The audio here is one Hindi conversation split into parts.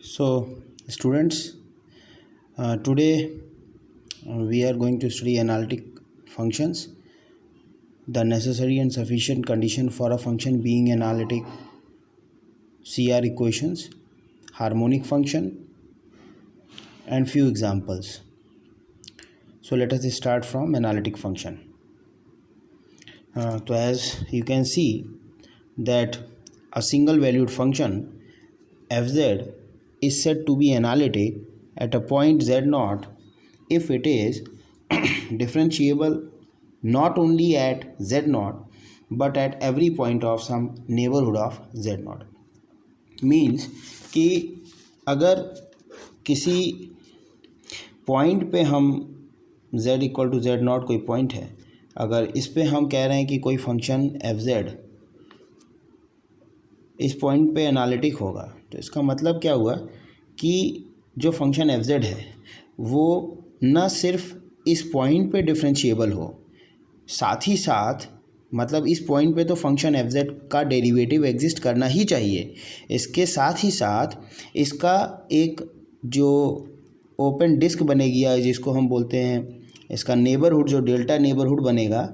So, students, today we are going to study analytic functions, the necessary and sufficient condition for a function being analytic, CR equations, harmonic function, and few examples. So, let us start from analytic function. So, as you can see that a single valued function fz is said to be analytic at a point z0 if it is differentiable not only at z0 but at every point of some neighborhood of z0. Means कि अगर किसी पॉइंट पे हम z इक्वल टू z0 कोई पॉइंट है, अगर इस पे हम कह रहे हैं कि कोई फंक्शन fz इस पॉइंट पे एनालिटिक होगा, तो इसका मतलब क्या हुआ कि जो फंक्शन fz है वो न सिर्फ इस पॉइंट पे डिफरेंशिएबल हो, साथ ही साथ मतलब इस पॉइंट पे तो फंक्शन fz का डेरिवेटिव एग्जिस्ट करना ही चाहिए, इसके साथ ही साथ इसका एक जो ओपन डिस्क बनेगी या जिसको हम बोलते हैं इसका नेबरहुड, जो डेल्टा नेबरहुड बनेगा,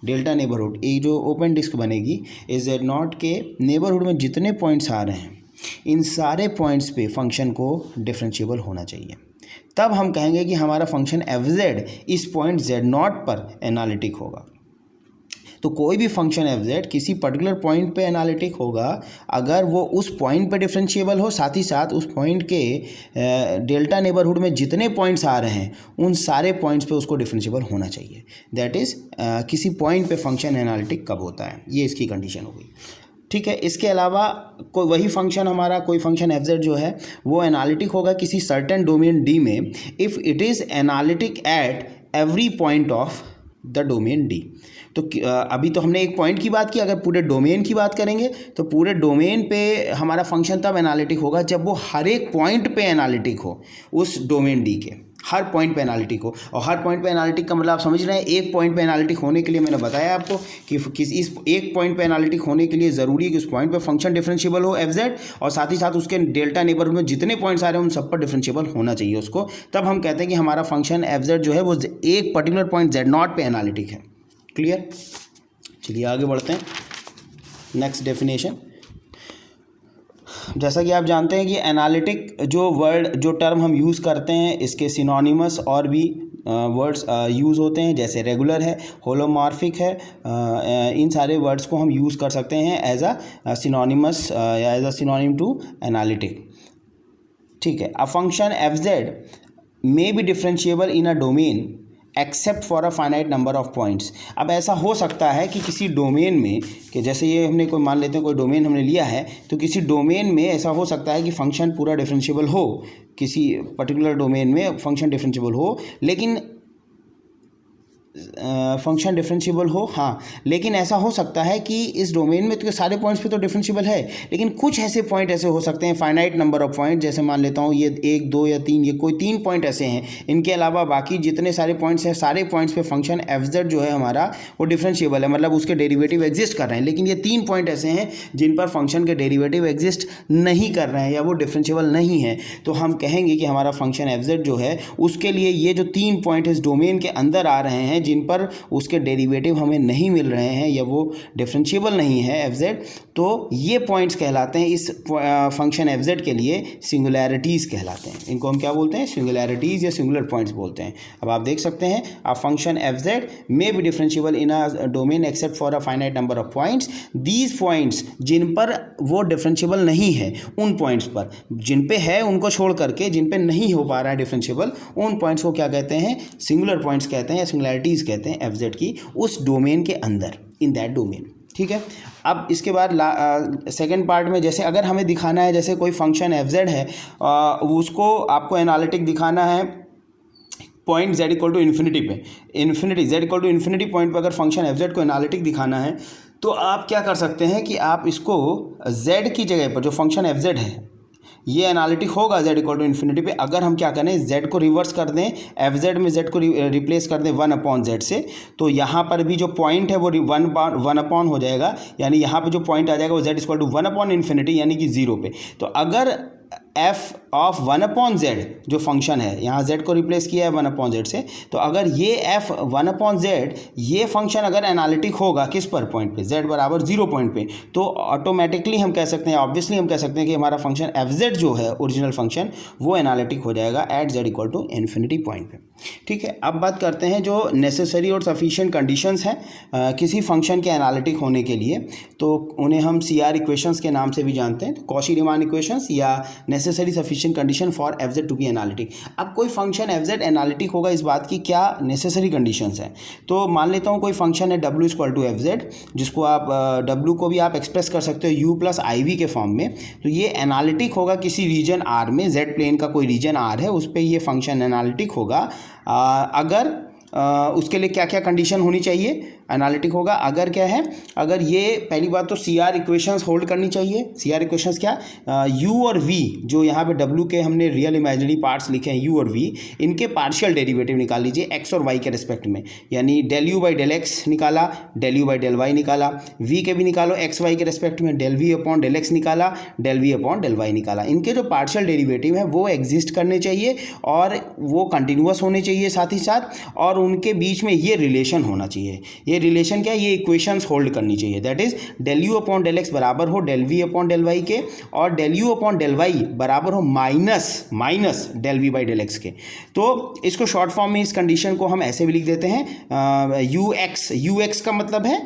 डेल्टा नेबरहुड, ये जो ओपन डिस्क बनेगी इस z0 के नेबरहुड में जितने पॉइंट्स आ रहे हैं इन सारे पॉइंट्स पे फंक्शन को डिफरेंशिएबल होना चाहिए। तब हम कहेंगे कि हमारा फंक्शन fz इस पॉइंट z0 पर एनालिटिक होगा। तो कोई भी फंक्शन fz किसी पर्टिकुलर पॉइंट पे एनालिटिक होगा अगर वो उस पॉइंट पे डिफरेंशिएबल हो, साथ ही साथ उस पॉइंट के डेल्टा नेबरहुड में जितने पॉइंट्स आ रहे हैं उन सारे पॉइंट्स पे उसको डिफरेंशिएबल होना चाहिए। दैट इज़ किसी पॉइंट पे फंक्शन एनालिटिक कब होता है, ये इसकी कंडीशन हो गई। ठीक है, इसके अलावा कोई वही फंक्शन हमारा कोई फंक्शन fz जो है वो एनालिटिक होगा किसी सर्टेन डोमेन D में if it is analytic at every point of the domain D। तो अभी तो हमने एक पॉइंट की बात की, अगर पूरे डोमेन की बात करेंगे तो पूरे डोमेन पे हमारा फंक्शन तब एनालिटिक होगा जब वो हर एक पॉइंट पे एनालिटिक हो, उस डोमेन D के हर पॉइंट पे एनालिटिक हो। और हर पॉइंट पे एनालिटिक का मतलब आप समझ रहे हैं, एक पॉइंट पे एनालिटिक होने के लिए मैंने बताया आपको कि किसी इस एक पॉइंट पे एनालिटिक होने के लिए ज़रूरी है कि उस पॉइंट पे फंक्शन डिफरेंशिएबल हो fz, और साथ ही साथ उसके डेल्टा नेबरहुड में जितने पॉइंट्स आ रहे हैं उन सब पर डिफरेंशिएबल होना चाहिए उसको। तब हम कहते हैं कि हमारा फंक्शन fz जो है वो एक पर्टिकुलर पॉइंट z0 पे एनालिटिक है। क्लियर? चलिए आगे बढ़ते हैं। नेक्स्ट डेफिनेशन, जैसा कि आप जानते हैं कि एनालिटिक जो टर्म हम यूज़ करते हैं इसके सिनोनिमस और भी वर्ड्स यूज़ होते हैं, जैसे रेगुलर है, होलोमॉर्फिक है, इन सारे वर्ड्स को हम यूज़ कर सकते हैं एज अ सिनोनिमस या as a synonym to analytic. ठीक है, a function fz may be differentiable in a domain except for a finite number of points. अब ऐसा हो सकता है कि किसी डोमेन में, कि जैसे ये हमने कोई मान लेते हैं कोई डोमेन हमने लिया है, तो किसी डोमेन में ऐसा हो सकता है कि फंक्शन पूरा डिफरेंशिएबल हो, किसी पर्टिकुलर डोमेन में फंक्शन डिफरेंशिएबल हो, लेकिन फंक्शन डिफरेंशिएबल हो, हाँ, लेकिन ऐसा हो सकता है कि इस डोमेन में तो सारे पॉइंट्स पे तो डिफरेंशिएबल है, लेकिन कुछ ऐसे पॉइंट ऐसे हो सकते हैं फाइनाइट नंबर ऑफ पॉइंट, जैसे मान लेता हूँ ये 1, 2 या 3, ये कोई 3 पॉइंट ऐसे हैं, इनके अलावा बाकी जितने सारे पॉइंट्स हैं सारे पॉइंट्स पे फंक्शन fz जो है हमारा वो डिफरेंशिएबल है, मतलब उसके डेरिवेटिव एग्जिस्ट कर रहे हैं, लेकिन ये 3 पॉइंट ऐसे हैं जिन पर फंक्शन के डेरिवेटिव एग्जिस्ट नहीं कर रहे हैं या वो डिफरेंशिएबल नहीं है। तो हम कहेंगे कि हमारा फंक्शन fz जो है उसके लिए ये जो 3 पॉइंट इस डोमेन के अंदर आ रहे हैं जिन पर उसके डेरिवेटिव हमें नहीं मिल रहे हैं या वो डिफरेंशिएबल नहीं है fz, तो ये पॉइंट्स कहलाते हैं इस फंक्शन fz के लिए सिंगुलैरिटीज़ कहलाते हैं। इनको हम क्या बोलते हैं? सिंगुलैरिटीज़ या सिंगुलर पॉइंट्स बोलते हैं। अब आप देख सकते हैं a function fz may be differentiable in a domain except for a finite number of points. These points जिन पर वो डिफरेंशिएबल नहीं है, उन पॉइंट्स पर, जिन पे है उनको छोड़ करके जिन पे नहीं हो पा रहा है डिफरेंशिएबल, उन पॉइंट्स को क्या कहते हैं? सिंगुलर पॉइंट्स कहते हैं या सिंगुलैरिटीज़ कहते हैं fz की, उस डोमेन के अंदर, इन दैट डोमेन। ठीक है, अब इसके बाद सेकेंड पार्ट में, जैसे अगर हमें दिखाना है जैसे कोई फंक्शन fz है, उसको आपको एनालिटिक दिखाना है point z equal to infinity पे, z equal to infinity point पर अगर फंक्शन fz को एनालिटिक दिखाना है तो आप क्या कर सकते हैं कि आप इसको z की जगह पर, जो फंक्शन fz है ये एनालिटिक होगा z इक्वल टू इन्फिनिटी पे अगर हम क्या करें, z को रिवर्स कर दें, एफ जेड में z को रिप्लेस कर दें 1/z से, तो यहाँ पर भी जो पॉइंट है वो 1/1 हो जाएगा, यानी यहाँ पे जो पॉइंट आ जाएगा वो z इक्वल टू 1/इन्फिनिटी यानी कि 0 पे। तो अगर f ऑफ 1/z जो फंक्शन है, यहाँ z को रिप्लेस किया है 1/z से, तो अगर ये f 1/z ये फंक्शन अगर एनालिटिक होगा किस पर पॉइंट पे, z बराबर 0 पॉइंट पे, तो ऑटोमेटिकली हम कह सकते हैं, ऑब्वियसली हम कह सकते हैं कि हमारा फंक्शन fz जो है ओरिजिनल फंक्शन वो एनालिटिक हो जाएगा at z equal to infinity point पे। ठीक है, अब बात करते हैं जो नेसेसरी और सफिशिएंट कंडीशंस हैं किसी फंक्शन के एनालिटिक होने के लिए, तो उन्हें हम CR इक्वेशंस के नाम से भी जानते हैं, कॉशी-रीमान इक्वेशंस या necessary sufficient condition for fz to be analytic. अब कोई फंक्शन fz एनालिटिक होगा इस बात की क्या नेसेसरी कंडीशंस हैं। तो मान लेता हूँ कोई फंक्शन है w इक्वल टू fz, जिसको आप w को भी आप एक्सप्रेस कर सकते हो u प्लस iv के फॉर्म में, तो ये एनालिटिक होगा किसी रीजन r में, z प्लेन का कोई रीजन r है उस पर ये फंक्शन एनालिटिक होगा। अगर उसके लिए क्या क्या कंडीशन होनी चाहिए, एनालिटिक होगा अगर क्या है, अगर ये पहली बात तो CR इक्वेशंस होल्ड करनी चाहिए। CR इक्वेशंस क्या, u और v जो यहाँ पे w के हमने रियल इमेजिनरी पार्ट्स लिखे हैं u और v, इनके पार्शियल डेरिवेटिव निकाल लीजिए x और y के रिस्पेक्ट में, यानी del u by del x निकाला, del u by del y निकाला, v के भी निकालो x y के रिस्पेक्ट में, del v upon del x निकाला, del v upon del y निकाला। इनके जो पार्शियल डेरिवेटिव हैं वो एग्जिस्ट करने चाहिए और वो कंटिन्यूस होने चाहिए साथ ही साथ, और उनके बीच में ये रिलेशन होना चाहिए। ये रिलेशन क्या है, ये इक्वेशंस होल्ड करनी चाहिए, that is del u upon del x बराबर हो del v upon del y के, और del u upon del y बराबर हो minus del v by del x के। तो इसको शॉर्ट फॉर्म में इस कंडीशन को हम ऐसे भी लिख देते हैं, ux का मतलब है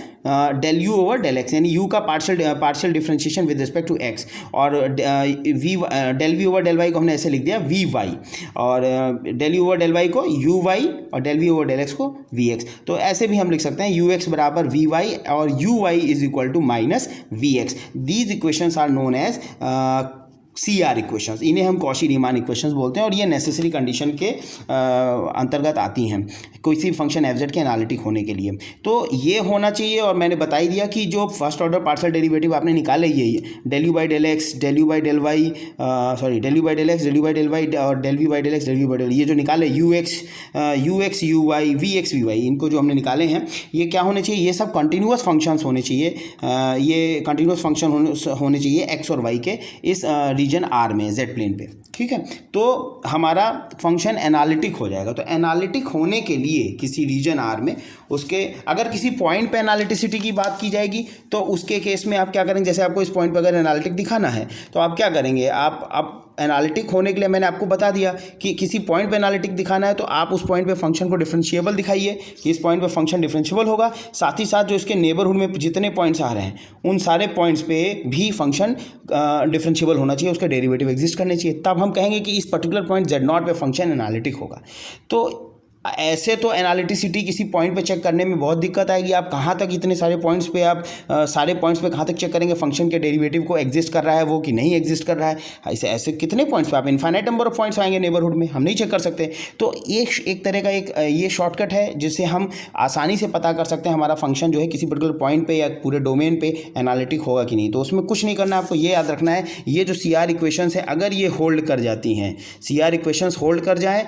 del u over del x, यानी u का partial differentiation with respect to x, और del v over del y को हमने ऐसे लिख दिया vy, और del u over del y को uy और del v over del x को vx। तो ऐसे भी हम लिख सकते हैं ux बराबर vy और uy is equal to minus vx। These equations are known as CR equations, इन्हें हम कॉशी-रीमान इक्वेशंस बोलते हैं, और ये नेसेसरी कंडीशन के अंतर्गत आती हैं किसी फंक्शन fz के एनालिटिक होने के लिए। तो ये होना चाहिए, और मैंने बता ही दिया कि जो फर्स्ट ऑर्डर पार्शियल डेरिवेटिव आपने निकाले ये del u by del x, del u by del y, del u by del x, del u by del y और del v by del x, del v by del y, ये जो निकाले ux uy vx vy, इनको जो हमने निकाले हैं ये क्या होने चाहिए, ये सब कंटिन्यूस फंक्शंस होने चाहिए, ये कंटिन्यूस फंक्शन होने चाहिए x और y के इस रीजन R में z प्लेन पे। ठीक है, तो हमारा फंक्शन एनालिटिक हो जाएगा। तो एनालिटिक होने के लिए किसी रीजन R में उसके अगर किसी पॉइंट पे एनालिटिसिटी की बात की जाएगी तो उसके केस में आप क्या करेंगे, जैसे आपको इस पॉइंट पे अगर एनालिटिक दिखाना है तो आप क्या करेंगे, आप एनालिटिक होने के लिए मैंने आपको बता दिया कि किसी पॉइंट पे एनालिटिक दिखाना है तो आप उस पॉइंट पे फंक्शन को डिफरेंशिएबल दिखाइए कि इस पॉइंट पे फंक्शन डिफरेंशिएबल होगा, साथ ही साथ जो इसके नेबरहुड में जितने पॉइंट्स आ रहे हैं उन सारे पॉइंट्स पे भी फंक्शन डिफरेंशिएबल होना चाहिए, उसके डेरिवेटिव एग्जिस्ट करने चाहिए, तब हम कहेंगे कि इस पर्टिकुलर पॉइंट z0 पे फंक्शन एनालिटिक होगा। तो ऐसे तो एनालिटिसिटी किसी पॉइंट पे चेक करने में बहुत दिक्कत आएगी, आप कहाँ तक इतने सारे पॉइंट्स पे आप सारे पॉइंट्स पे कहाँ तक चेक करेंगे फंक्शन के डेरिवेटिव को एग्जिस्ट कर रहा है वो कि नहीं एग्जिस्ट कर रहा है। ऐसे कितने पॉइंट्स पे आप इनफाइनाइट नंबर ऑफ पॉइंट्स आएंगे नेबरहुड में, हम नहीं चेक कर सकते। तो ये एक तरह का ये शॉर्टकट है जिससे हम आसानी से पता कर सकते हैं हमारा फंक्शन जो है किसी पर्टिकुलर पॉइंट पे या पूरे डोमेन पे एनालिटिक होगा कि नहीं। तो उसमें कुछ नहीं करना, आपको ये याद रखना है, ये जो CR इक्वेशंस है अगर ये होल्ड कर जाती हैं, CR इक्वेशंस होल्ड कर जाएँ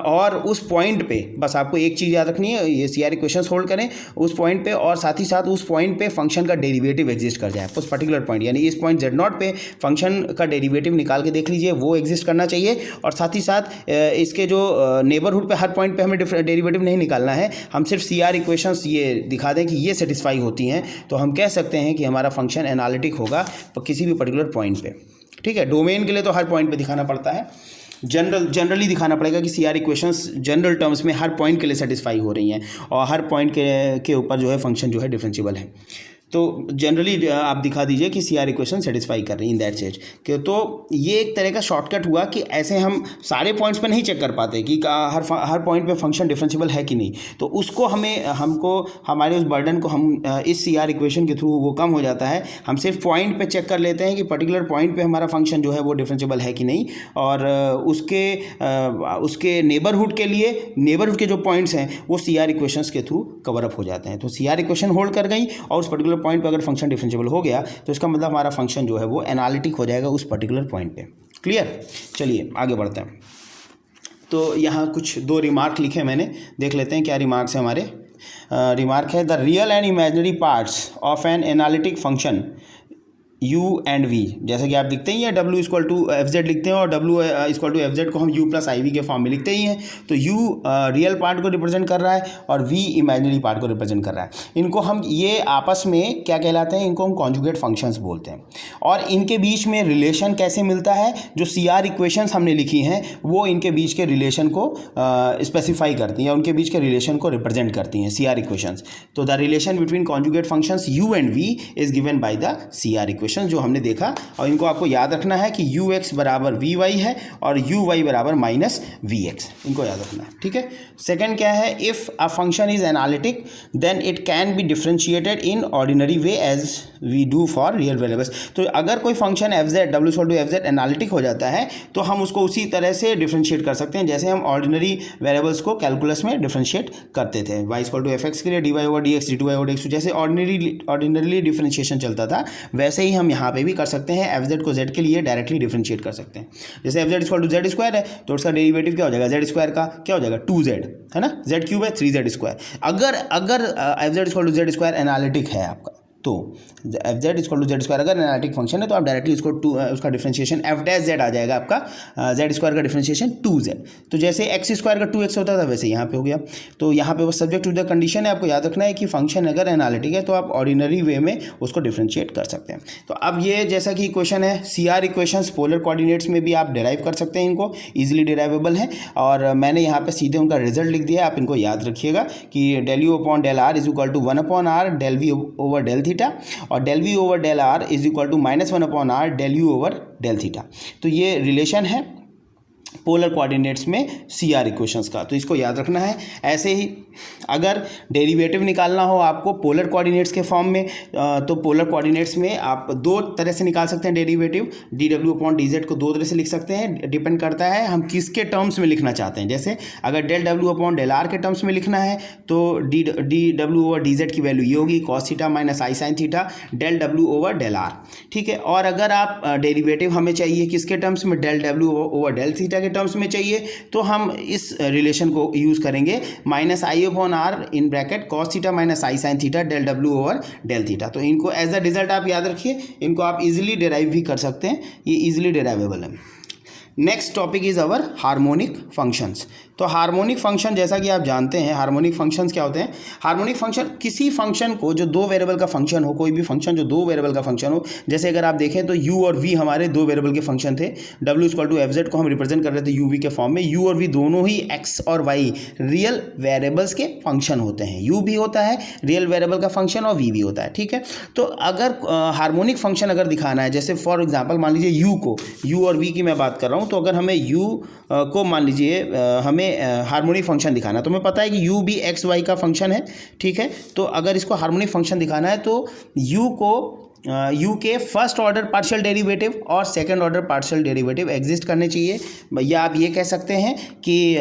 और उस पॉइंट पे बस आपको एक चीज़ याद रखनी है, ये CR इक्वेशंस होल्ड करें उस पॉइंट पे, और साथ ही साथ उस पॉइंट पे फंक्शन का डेरिवेटिव एग्जिस्ट कर जाए उस पर्टिकुलर पॉइंट, यानी इस पॉइंट z0 पे फंक्शन का डेरिवेटिव निकाल के देख लीजिए वो एग्जिस्ट करना चाहिए। और साथ ही साथ इसके जो नेबरहुड पे हर पॉइंट पे हमें डेरिवेटिव नहीं निकालना है, हम सिर्फ CR इक्वेशंस ये दिखा दें कि ये सेटिस्फाई होती हैं तो हम कह सकते हैं कि हमारा फंक्शन एनालिटिक होगा किसी भी पर्टिकुलर पॉइंट पे। ठीक है, डोमेन के लिए तो हर पॉइंट पे दिखाना पड़ता है, जनरली दिखाना पड़ेगा कि CR इक्वेशंस जनरल टर्म्स में हर पॉइंट के लिए सेटिस्फाई हो रही हैं और हर पॉइंट के ऊपर जो है फंक्शन जो है डिफरेंशिएबल है। तो जनरली आप दिखा दीजिए कि CR इक्वेशन सेटिस्फाई कर रही है इन दैट सेज कि, तो ये एक तरह का शॉर्टकट हुआ कि ऐसे हम सारे पॉइंट्स पे नहीं चेक कर पाते कि हर पॉइंट पे फंक्शन डिफरेंशिएबल है कि नहीं। तो उसको हमको हमारे उस बर्डन को हम इस CR इक्वेशन के थ्रू वो कम हो जाता है। हम सिर्फ पॉइंट पे चेक कर लेते हैं कि पर्टिकुलर पॉइंट पे हमारा फंक्शन जो है वो डिफरेंशिएबल है कि नहीं, और उसके नेबरहुड के लिए नेबरहुड के जो पॉइंट्स हैं वो CR इक्वेशंस के थ्रू कवर अप हो जाते हैं। तो CR इक्वेशन होल्ड कर गई और उस पर्टिकुलर पर्टिकुलर पॉइंट पे अगर फंक्शन डिफरेंशिएबल हो गया तो इसका मतलब हमारा फंक्शन जो है वो एनालिटिक हो जाएगा उस पर्टिकुलर पॉइंट पे। क्लियर? चलिए आगे बढ़ते हैं। तो यहाँ कुछ 2 रिमार्क लिखे मैंने, देख लेते हैं क्या रिमार्क्स है हमारे। रिमार्क है the real and imaginary parts of an analytic function u and v, जैसे कि आप लिखते ही हैं w equal to F Z लिखते हैं और w equal to F Z को हम u प्लस आई वी के फॉर्म में लिखते ही हैं। तो u रियल पार्ट को रिप्रेजेंट कर रहा है और v इमेजिनरी पार्ट को रिप्रेजेंट कर रहा है। इनको हम ये आपस में क्या कहलाते हैं, इनको हम कॉन्जुगेट फंक्शंस बोलते हैं। और इनके बीच में रिलेशन कैसे मिलता है, जो CR इक्वेशंस हमने लिखी हैं वो इनके बीच के रिलेशन को स्पेसिफाई करती हैं, उनके बीच के रिलेशन को रिप्रेजेंट करती हैं CR इक्वेशंस। तो the relation between conjugate functions u and v is given by the CR equation जो हमने देखा। और इनको आपको याद रखना है कि ux बराबर vy है और uy बराबर माइनस vx, इनको याद रखना है। ठीक है। सेकंड क्या है, if a function is analytic then it can be differentiated in ordinary way as we do for real variables. तो अगर कोई function F Z w equal to F Z analytic हो जाता है तो हम उसको उसी तरह से डिफरेंशिएट कर सकते हैं जैसे हम ऑर्डिनरी वेरिएबल्स को कैलकुलस में डिफरेंशिएट करते थे। y equal to F X के लिए dy over dx dy over dx, जैसे ऑर्डिनरली डिफरेंशिएशन चलता था वैसे ही हम यहाँ पे भी कर सकते हैं। एफ जेड को z के लिए डायरेक्टली डिफरेंशिएट कर सकते हैं। जैसे F Z equal to Z square है तो उसका डेरिवेटिव क्या हो जाएगा, जेड स्क्वायर का क्या हो जाएगा 2z, है ना, z क्यूब है 3z स्क्वायर। अगर F Z equal to Z square analytic है आपका तो F Z equal to Z square अगर एनालिटिक फंक्शन है तो आप डायरेक्टली इसको उसका डिफरेंशिएशन एफ डैश जेड आ जाएगा आपका, जेड स्क्वायर का डिफरेंशिएशन 2z। तो जैसे एक्स स्क्वायर का 2x होता था वैसे यहाँ पे हो गया। तो यहाँ पे वो सब्जेक्ट टू द कंडीशन है, आपको याद रखना है कि फंक्शन अगर एनालिटिक है तो आप ऑर्डिनरी वे में उसको डिफरेंशिएट कर सकते हैं। तो अब ये जैसा कि इक्वेशन है CR इक्वेशंस पोलर कोऑर्डिनेट्स में भी आप डिराइव कर सकते हैं, इनको ईजिली डिराइवेबल है। और मैंने यहाँ पे सीधे उनका रिजल्ट लिख दिया है, आप इनको याद रखिएगा कि del u upon del r is equal to 1 upon r del v over del theta और del v over del r is equal to -1 upon r del u over del theta. तो ये रिलेशन है पोलर कोऑर्डिनेट्स में CR इक्वेशंस का, तो इसको याद रखना है। ऐसे ही अगर डेरिवेटिव निकालना हो आपको पोलर कोऑर्डिनेट्स के फॉर्म में तो पोलर कोऑर्डिनेट्स में आप 2 तरह से निकाल सकते हैं डेरिवेटिव। dw अपॉन dz को 2 तरह से लिख सकते हैं, डिपेंड करता है हम किसके टर्म्स में लिखना चाहते हैं। जैसे अगर del w upon del r के टर्म्स में लिखना है तो dw ओवर dz की वैल्यू ये होगी cos थीटा माइनस आई sine theta del w over del r। ठीक है। और अगर आप डेरिवेटिव हमें चाहिए किसके टर्म्स में, del w over del theta के टर्म्स में चाहिए तो हम इस रिलेशन को यूज़ करेंगे minus I upon R in bracket cos theta minus I sine theta del w over del theta. तो इनको एज अ रिजल्ट आप याद रखिए, इनको आप इजीली डिराइव भी कर सकते हैं, ये इजीली डिराइवेबल है। Next topic is our harmonic functions. तो हार्मोनिक फंक्शन जैसा कि आप जानते हैं हार्मोनिक फंक्शंस क्या होते हैं। हार्मोनिक फंक्शन किसी फंक्शन को जो 2 वेरिएबल का फंक्शन हो, कोई भी फंक्शन जो 2 वेरिएबल का फंक्शन हो, जैसे अगर आप देखें तो u और v हमारे 2 वेरिएबल के फंक्शन थे। w equal to F Z को हम रिप्रेजेंट कर रहे थे uv के फॉर्म में। u और v दोनों ही x और y रियल वेरिएबल्स के फंक्शन होते हैं। u भी होता है रियल वेरिएबल का फंक्शन और v भी होता है। ठीक है। तो अगर हार्मोनिक फंक्शन अगर दिखाना है, जैसे फॉर एग्जाम्पल मान लीजिए u को, u और v की मैं बात कर रहा हूँ, तो अगर हमें u को मान लीजिए हमें हार्मोनिक फंक्शन दिखाना, तो हमें पता है कि u भी एक्स वाई का फंक्शन है। ठीक है। तो अगर इसको हार्मोनिक फंक्शन दिखाना है तो u को u के फर्स्ट ऑर्डर पार्शियल डेरिवेटिव और second order partial derivative exist करने चाहिए, या आप ये कह सकते हैं कि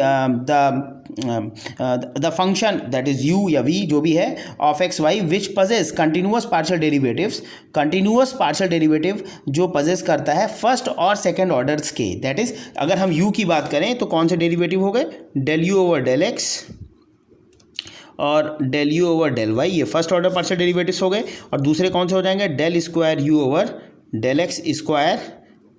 the function that is u या v जो भी है of X Y which possess continuous partial derivatives, continuous partial derivative जो पजेस करता है फर्स्ट और सेकंड ऑर्डर्स के। दैट इज अगर हम u की बात करें तो कौन से डेरिवेटिव हो गए, del u over del x और del u over del y, ये फर्स्ट ऑर्डर पार्शियल डेरिवेटिव्स हो गए। और दूसरे कौन से हो जाएंगे, del square u over del x square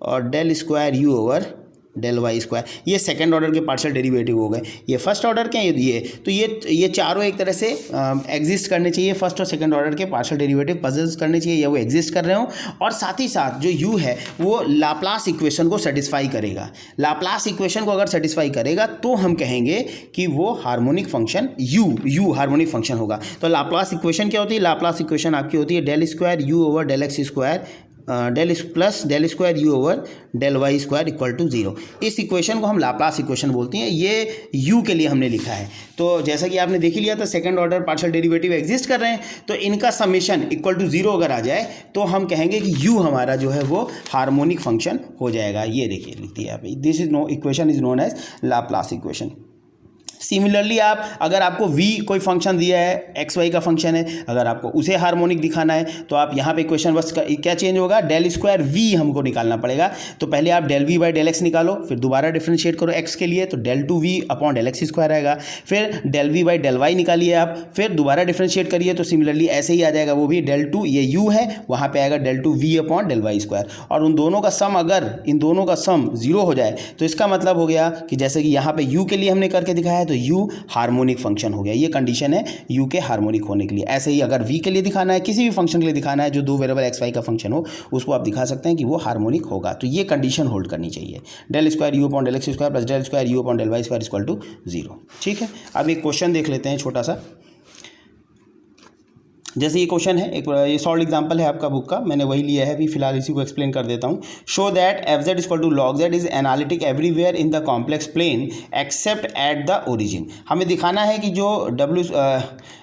और del square u over del y square, ये सेकंड ऑर्डर के पार्शियल डेरिवेटिव हो गए। ये फर्स्ट ऑर्डर के ये तो ये चारों एक तरह से एग्जिस्ट करने चाहिए, फर्स्ट और सेकंड ऑर्डर के पार्शियल डेरिवेटिव पजेस करने चाहिए या वो एग्जिस्ट कर रहे हो। और साथ ही साथ जो u है वो लाप्लास इक्वेशन को सेटिस्फाई करेगा। लाप्लास इक्वेशन को अगर सेटिस्फाई करेगा तो हम कहेंगे कि वो harmonic function u harmonic function होगा। तो लाप्लास इक्वेशन क्या होती है, लाप्लास इक्वेशन आपकी होती है del square u over del x square del square u over del y square equal to 0। इस इक्वेशन को हम लाप्लास इक्वेशन बोलते हैं, ये u के लिए हमने लिखा है। तो जैसा कि आपने देख ही लिया था second order partial derivative exist कर रहे हैं, तो इनका समेशन इक्वल टू 0 अगर आ जाए तो हम कहेंगे कि u हमारा जो है वो हार्मोनिक फंक्शन हो जाएगा। ये देखिए लिख दिया, this is no equation is known as Laplace equation. Similarly आप अगर आपको v कोई फंक्शन दिया है, एक्स वाई का फंक्शन है, अगर आपको उसे हार्मोनिक दिखाना है तो आप यहाँ पे इक्वेशन बस क्या चेंज होगा, डेल स्क्वायर v हमको निकालना पड़ेगा। तो पहले आप del v by del X निकालो, फिर दोबारा डिफ्रेंशिएट करो x के लिए, तो del two V upon del X square आएगा। फिर del v by del Y निकालिए आप, फिर दोबारा डिफ्रेंशिएट करिए तो सिमिलरली ऐसे ही आ जाएगा, वो भी डेल टू, ये u है, वहाँ पे आएगा del two V upon del Y square. और उन दोनों का सम, अगर इन दोनों का सम जीरो हो जाए तो इसका मतलब हो गया कि जैसे कि यहाँ पे u के लिए हमने करके दिखाया है तो u हार्मोनिक फंक्शन हो गया। ये कंडीशन है u के हार्मोनिक होने के लिए। ऐसे ही अगर v के लिए दिखाना है, किसी भी फंक्शन के लिए दिखाना है जो दो वेरिएबल एक्स वाई का फंक्शन हो, उसको आप दिखा सकते हैं कि वो हार्मोनिक होगा। तो ये कंडीशन होल्ड करनी चाहिए, del square u upon del X square plus del square u upon del Y square equal to 0। ठीक है, अब एक क्वेश्चन देख लेते हैं छोटा सा। जैसे ये क्वेश्चन है, एक ये सॉल्व एग्जांपल है आपका बुक का, मैंने वही लिया है, अभी फिलहाल इसी को एक्सप्लेन कर देता हूँ। Show that F Z equal to log Z is analytic everywhere in the complex plane except at the origin. हमें दिखाना है कि जो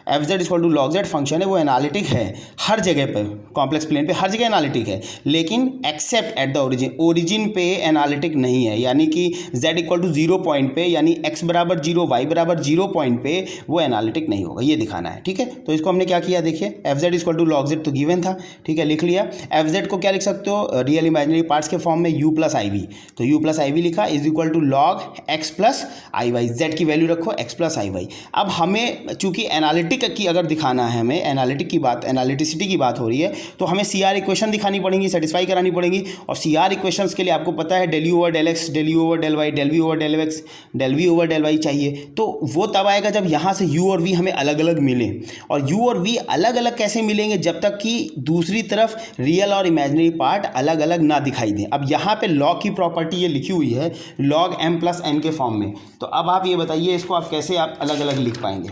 F Z equal to log Z function है वो एनालिटिक है हर जगह पे, कॉम्प्लेक्स प्लेन पे हर जगह एनालिटिक है, लेकिन accept at the origin, origin पे एनालिटिक नहीं है। यानी कि z इक्वल टू 0 पॉइंट पे, यानी x बराबर 0 y बराबर 0 पॉइंट पे वो एनालिटिक नहीं होगा, ये दिखाना है। ठीक है, तो इसको हमने क्या किया, देखिए F Z equal to log Z तो गिवन था, ठीक है, लिख लिया। एफ जेड को क्या लिख सकते हो, रियल इमेजिनरी पार्ट्स के फॉर्म में u प्लस आई वी, तो u प्लस आई वी लिखा is equal to log x plus I Y, Z की वैल्यू रखो x प्लस आई वाई। अब हमें चूंकि एनालिटिक की अगर दिखाना है, हमें एनालिटिक की बात, एनालिटिसिटी की बात हो रही है, तो हमें सी आर इक्वेशन दिखानी पड़ेंगी, सेटिस्फाई करानी पड़ेंगी। और सी आर इक्वेशंस के लिए आपको पता है del you over del x, del you over del Y, del we over del x, del we over del Y चाहिए। तो वो तब आएगा जब यहाँ से u और v हमें अलग अलग मिले। और u और v अलग अलग कैसे मिलेंगे, जब तक कि दूसरी तरफ रियल और इमेजिनरी पार्ट अलग अलग ना दिखाई दें। अब यहाँ पे लॉग की प्रॉपर्टी ये लिखी हुई है लॉग m प्लस n के फॉर्म में, तो अब आप ये बताइए इसको आप कैसे आप अलग अलग लिख पाएंगे।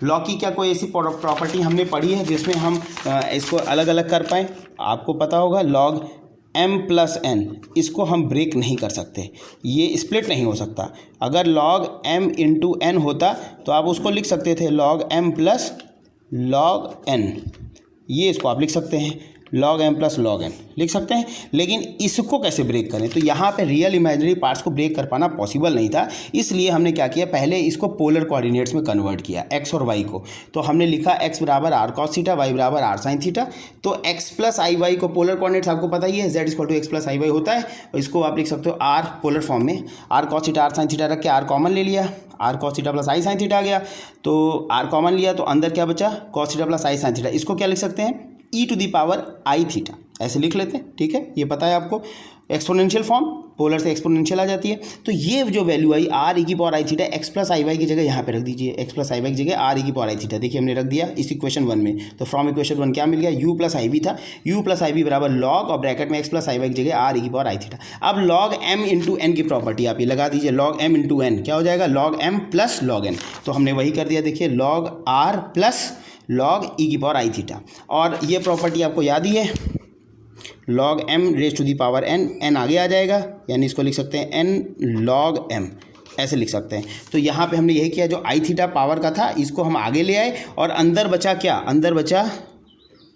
लॉग की क्या कोई ऐसी प्रॉपर्टी हमने पढ़ी है जिसमें हम इसको अलग अलग कर पाएँ? आपको पता होगा लॉग m प्लस n, इसको हम ब्रेक नहीं कर सकते, ये स्प्लिट नहीं हो सकता। अगर लॉग m इंटू n होता तो आप उसको लिख सकते थे log m plus log n, ये इसको आप लिख सकते हैं log m plus log n लिख सकते हैं। लेकिन इसको कैसे ब्रेक करें, तो यहाँ पे रियल इमेजिनरी पार्ट्स को ब्रेक कर पाना पॉसिबल नहीं था, इसलिए हमने क्या किया, पहले इसको पोलर कोऑर्डिनेट्स में कन्वर्ट किया x और y को। तो हमने लिखा x बराबर आर कॉस थीटा, y बराबर आर साइन थीटा। तो x प्लस आई वाई को पोलर कोऑर्डिनेट्स आपको पता ही है, z equal to x plus I y होता है, इसको आप लिख सकते हो r पोलर फॉर्म में, r cos theta r sine theta रख के r कॉमन ले लिया, आर कॉस थीटा प्लस आई साइन थीटा आ गया। तो r कॉमन लिया तो अंदर क्या बचा, कॉस थीटा प्लस आई साइन थीटा। इसको क्या लिख सकते हैं, e to the power I theta, ऐसे लिख लेते हैं। ठीक है, ये पता है आपको, एक्सपोनेंशियल फॉर्म, पोलर से एक्सपोनेंशियल आ जाती है। तो ये जो वैल्यू आई आर ई की power I theta, x plus I Y की जगह यहाँ पे रख दीजिए, एक्स प्लस आई वाई की जगह आर ई की पावर आई थीटा। देखिए हमने रख दिया इस इक्वेशन 1 में। तो फ्रॉम इक्वेशन 1 क्या मिल गया, u प्लस आई वी था, u प्लस आई वी बराबर लॉग और ब्रैकेट में एक्स प्लस आई वाई की जगह आर ई की पावर आई थीटा। अब लॉग m इंटू एन की प्रॉपर्टी आप ये लगा दीजिए, लॉग m इंटू एन क्या हो जाएगा, log m plus log n। तो हमने वही कर दिया, देखिए लॉग r प्लस लॉग ई की पावर आई थीटा। और ये प्रॉपर्टी आपको याद ही है, log m raise to the power n, n आगे आ जाएगा, यानी इसको लिख सकते हैं n लॉग m, ऐसे लिख सकते हैं। तो यहाँ पे हमने यही किया, जो आई थीटा पावर का था इसको हम आगे ले आए और अंदर बचा क्या, अंदर बचा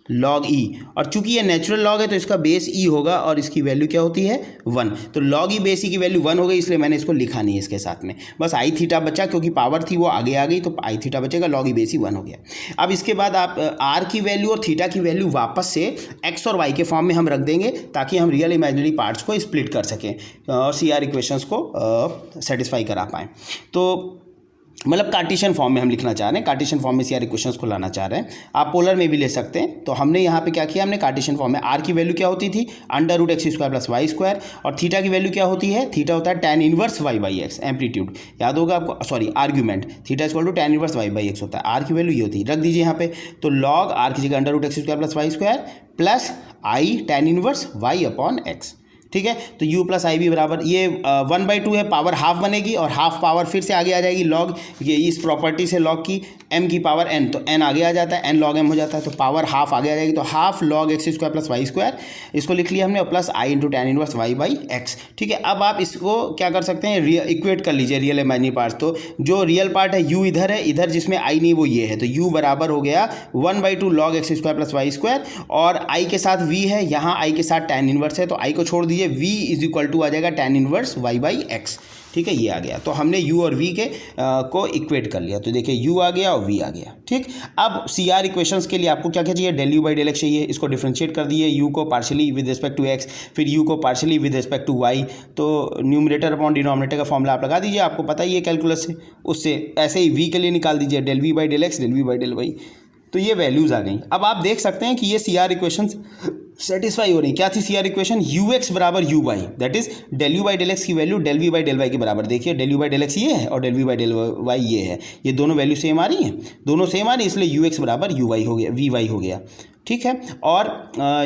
लॉग ई। और चूंकि ये नेचुरल लॉग है तो इसका बेस ई होगा और इसकी वैल्यू क्या होती है 1। तो लॉग ई बेस ई की वैल्यू 1 हो गई, इसलिए मैंने इसको लिखा नहीं है इसके साथ में, बस आई थीटा बचा, क्योंकि पावर थी वो आगे आ गई तो आई थीटा बचेगा, लॉग ई बेस ई 1 हो गया। अब इसके बाद आप आर की वैल्यू और थीटा की वैल्यू वापस से एक्स और वाई के फॉर्म में हम रख देंगे, ताकि हम रियल इमेजिनरी पार्ट्स को स्प्लिट कर सकें और सी आर इक्वेशंस को सेटिस्फाई करा पाएँ। तो मतलब कार्टेशियन फॉर्म में हम लिखना चाह रहे हैं, कार्टेशियन फॉर्म में सी आर इक्वेशंस को लाना चाह रहे हैं। आप पोलर में भी ले सकते हैं। तो हमने यहाँ पे क्या किया, हमने कार्टेशियन फॉर्म में आर की वैल्यू क्या होती थी, under root x square plus Y square, और थीटा की वैल्यू क्या होती है, थीटा होता है tan inverse Y by X, amplitude याद होगा आपको, sorry argument, theta equal to tan inverse Y by X होता है। आर की वैल्यू ये होती है, रख दीजिए यहाँ पे। तो लॉग आर की जगह under root x square plus Y square plus i tan inverse y upon x. ठीक है, तो u प्लस आई बी बराबर ये 1/2 है, पावर हाफ बनेगी और हाफ पावर फिर से आगे आ जाएगी लॉग, ये इस प्रॉपर्टी से लॉग की m की पावर n, तो n आगे आ जाता है, n लॉग m हो जाता है, तो पावर हाफ आगे आ जाएगी, तो half log X square plus Y square, इसको लिख लिया हमने, और plus I into tan inverse Y by X. ठीक है, अब आप इसको क्या कर सकते हैं, इक्वेट कर लीजिए रियल इमेजिनरी पार्ट्स। तो जो रियल पार्ट है u इधर है, इधर जिसमें i नहीं वो ये है, तो u बराबर हो गया 1/2 log X square plus Y square, और i के साथ v है, यहाँ i के साथ tan इनवर्स है, तो i को छोड़ दीजिए, v इज इक्वल टू आ जाएगा tan inverse y by X. ठीक है, ये आ गया। तो हमने u और v के को इक्वेट कर लिया, तो देखिए u आ गया और v आ गया। ठीक, अब सी आर इक्वेशंस के लिए आपको क्या क्या चाहिए, del you by del X चाहिए, इसको डिफ्रेंशिएट कर दिए, u को partially with respect to x, फिर u को partially with respect to y, तो न्यूमरेटर अपॉन डिनोमिनेटर का फॉर्मूला आप लगा दीजिए, आपको पता ही है कैलकुलस से, उससे ऐसे ही v के लिए निकाल दीजिए del v by del x, del v by del y, तो ये वैल्यूज़ आ गई। अब आप देख सकते हैं कि ये सी आर इक्वेशन सेटिस्फाई हो रही। क्या थी C R equation, u x बराबर u y, that is del you by del x की value del v by del y के बराबर। देखिए del you by del x ये है और del v by del y ये है, ये दोनों वैल्यू सेम आ रही हैं, दोनों सेम आ रही है, इसलिए यू एक्स बराबर यू वाई हो गया, वी वाई हो गया। ठीक है, और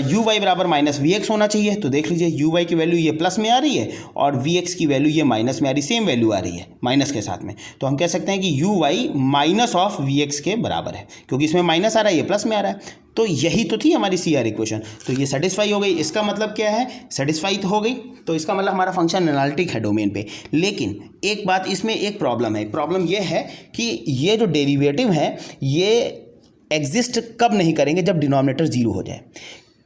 यू वाई बराबर माइनस वी एक्स होना चाहिए, तो देख लीजिए यू वाई की वैल्यू ये प्लस में आ रही है और वी एक्स की वैल्यू ये माइनस में आ रही, सेम वैल्यू आ रही है माइनस के साथ में, तो हम कह सकते हैं कि u y minus of v x के बराबर है, क्योंकि इसमें माइनस आ रहा है, ये प्लस में आ रहा है। तो यही तो थी हमारी सी आर इक्वेशन, तो ये सेटिस्फाई हो गई। इसका मतलब क्या है, सेटिस्फाई तो हो गई, तो इसका मतलब हमारा फंक्शन एनालिटिक है डोमेन पे। लेकिन एक बात इसमें एक प्रॉब्लम है, प्रॉब्लम ये है कि ये जो डेरिवेटिव है ये एग्जिस्ट कब नहीं करेंगे, जब डिनोमिनेटर जीरो हो जाए।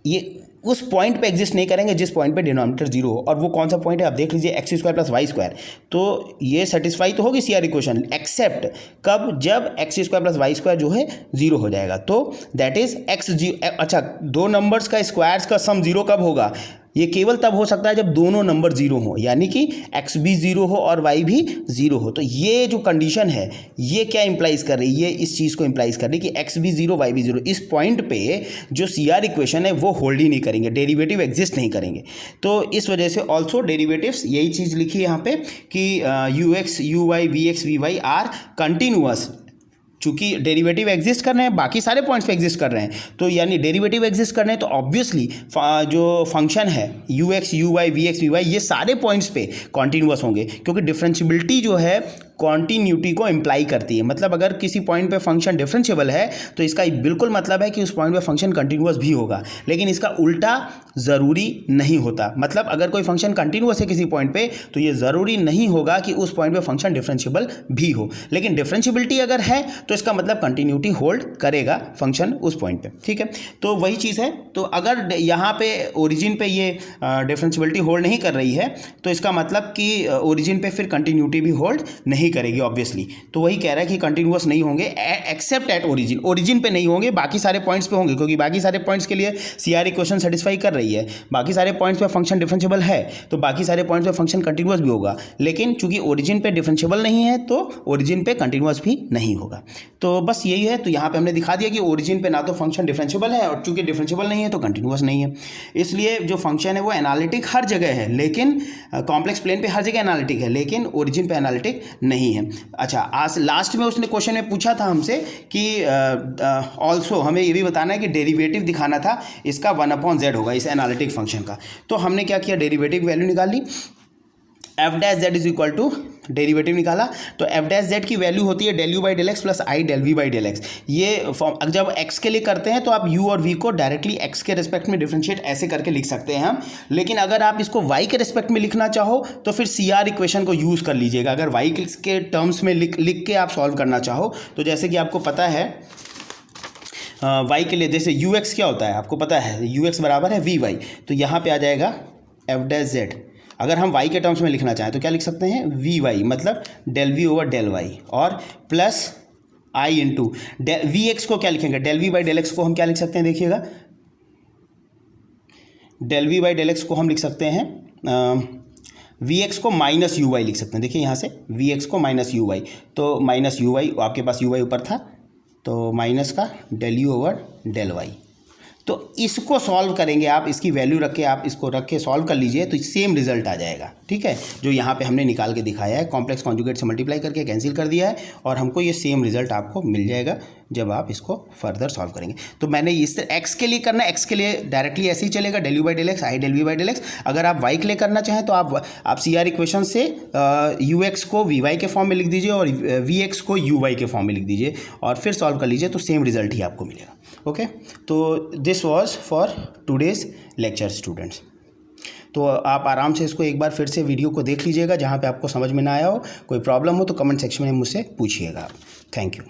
ये उस पॉइंट पे एग्जिस्ट नहीं करेंगे जिस पॉइंट पे डिनोमिनेटर जीरो हो, और वो कौन सा पॉइंट है आप देख लीजिए, x square plus Y square. तो ये सेटिस्फाई तो होगी सी आर इक्वेशन, एक्सेप्ट कब, जब x square plus Y square जो है जीरो हो जाएगा, तो दैट इज एक्स जी। अच्छा, दो नंबर्स का स्क्वायर्स का सम जीरो कब होगा, ये केवल तब हो सकता है जब दोनों नंबर जीरो हो, यानी कि x भी जीरो हो और y भी जीरो हो। तो ये जो कंडीशन है ये क्या इंप्लाइज कर रही है, ये इस चीज़ को इंप्लाइज कर रही है कि x भी जीरो y भी जीरो, इस पॉइंट पे जो सी आर इक्वेशन है वो होल्ड ही नहीं करेंगे, डेरिवेटिव एग्जिस्ट नहीं करेंगे। तो इस वजह से ऑल्सो डेरिवेटिव्स, यही चीज़ लिखी है यहाँ पे कि u x u y v x v y are continuous, चूंकि डेरिवेटिव एग्जिस्ट कर रहे हैं, बाकी सारे पॉइंट्स पे एग्जिस्ट कर रहे हैं, तो यानी डेरिवेटिव एग्जिस्ट कर रहे हैं, तो ऑब्वियसली जो फंक्शन है u x u y v x v y ये सारे पॉइंट्स पे कॉन्टिन्यूअस होंगे, क्योंकि डिफरेंशियबिलिटी जो है कॉन्टीन्यूटी को इम्प्लाई करती है। मतलब अगर किसी पॉइंट पे फंक्शन डिफरेंशिएबल है तो इसका बिल्कुल मतलब है कि उस पॉइंट पे फंक्शन कंटिन्यूअस भी होगा, लेकिन इसका उल्टा ज़रूरी नहीं होता। मतलब अगर कोई फंक्शन कंटिन्यूअस है किसी पॉइंट पे तो ये ज़रूरी नहीं होगा कि उस पॉइंट पे फंक्शन डिफरेंशिएबल भी हो, लेकिन डिफरेंशिएबिलिटी अगर है तो इसका मतलब कंटिन्यूटी होल्ड करेगा फंक्शन उस पॉइंट पे। ठीक है, तो वही चीज़ है। तो अगर यहाँ पे ओरिजिन पे ये डिफरेंशिएबिलिटी होल्ड नहीं कर रही है तो इसका मतलब कि ओरिजिन पे फिर कंटिन्यूटी भी होल्ड नहीं करेगी ऑब्वियसली। तो वही कह रहा है कि कंटिन्यूअस नहीं होंगे एक्सेप्ट एट ओरिजिन, ओरिजिन पे नहीं होंगे, बाकी सारे पॉइंट्स पे होंगे, क्योंकि बाकी सारे पॉइंट्स के लिए सी आर इक्वेशन सेटिस्फाई कर रही है। बाकी सारे पॉइंट्स पे फंक्शन डिफरेंशिएबल है तो बाकी सारे पॉइंट्स पे फंक्शन कंटिन्यूअस भी होगा, लेकिन चूंकि ओरिजिन पे डिफरेंशिएबल नहीं है तो ओरिजिन पे कंटिन्यूअस भी नहीं होगा। तो बस यही है। तो यहाँ पे हमने दिखा दिया कि ओरिजिन पे ना तो फंक्शन डिफरेंशिएबल है और चूंकि डिफरेंशिएबल नहीं है तो कंटिन्यूअस नहीं है, इसलिए जो फंक्शन है वो एनालिटिक हर जगह है, लेकिन कॉम्प्लेक्स प्लेन पे हर जगह एनालिटिक है, लेकिन ओरिजिन पे एनालिटिक नहीं है। अच्छा, आज लास्ट में उसने क्वेश्चन में पूछा था हमसे कि ऑल्सो हमें ये भी बताना है कि डेरिवेटिव दिखाना था इसका 1/z होगा इस एनालिटिक फंक्शन का। तो हमने क्या किया, डेरिवेटिव वैल्यू निकाल ली, f dash z is equal to derivative निकाला, तो एफ डैश जेड की वैल्यू होती है del you by del x plus i del v by del x. ये फॉर्म जब एक्स के लिए करते हैं तो आप यू और वी को डायरेक्टली एक्स के रिस्पेक्ट में डिफरेंशिएट ऐसे करके लिख सकते हैं हम, लेकिन अगर आप इसको वाई के रिस्पेक्ट में लिखना चाहो तो फिर सी आर इक्वेशन को यूज़ कर लीजिएगा। अगर वाई के टर्म्स में लिख के आप सॉल्व करना चाहो तो जैसे कि आपको पता है वाई के लिए जैसे यू एक्स क्या होता है आपको पता है, यू एक्स बराबर है वी वाई, तो यहाँ पे आ जाएगा एफ डैश जेड। अगर हम y के टर्म्स में लिखना चाहें तो क्या लिख सकते हैं, वी वाई मतलब del we over del y, और प्लस आई इंटू वी एक्स को क्या लिखेंगे, del v by del x को हम क्या लिख सकते हैं, देखिएगा del v by del x को हम लिख सकते हैं वी एक्स को माइनस यू वाई लिख सकते हैं। देखिए यहाँ से वी एक्स को माइनस यू वाई, तो माइनस यू वाई, आपके पास यू वाई ऊपर था तो माइनस का del you over del y. तो इसको सॉल्व करेंगे आप, इसकी वैल्यू रख के आप इसको रख के सॉल्व कर लीजिए तो सेम रिजल्ट आ जाएगा। ठीक है, जो यहाँ पे हमने निकाल के दिखाया है, कॉम्प्लेक्स कॉन्जुगेट से मल्टीप्लाई करके कैंसिल कर दिया है और हमको ये सेम रिजल्ट आपको मिल जाएगा जब आप इसको फर्दर सॉल्व करेंगे। तो मैंने इस एक्स के लिए करना है, एक्स के लिए डायरेक्टली ऐसे ही चलेगा del you by del x i del v by del x. अगर आप वाई के लिए करना चाहें तो आप सी आर इक्वेशन से यू एक्स को वी वाई के फॉर्म में लिख दीजिए और वी एक्स को यू वाई के फॉर्म में लिख दीजिए और फिर सॉल्व कर लीजिए तो सेम रिजल्ट ही आपको मिलेगा। ओके, तो this was for today's lecture students. तो आप आराम से इसको एक बार फिर से वीडियो को देख लीजिएगा, जहाँ पे आपको समझ में ना आया हो, कोई प्रॉब्लम हो तो कमेंट सेक्शन में मुझसे पूछिएगा। Thank you.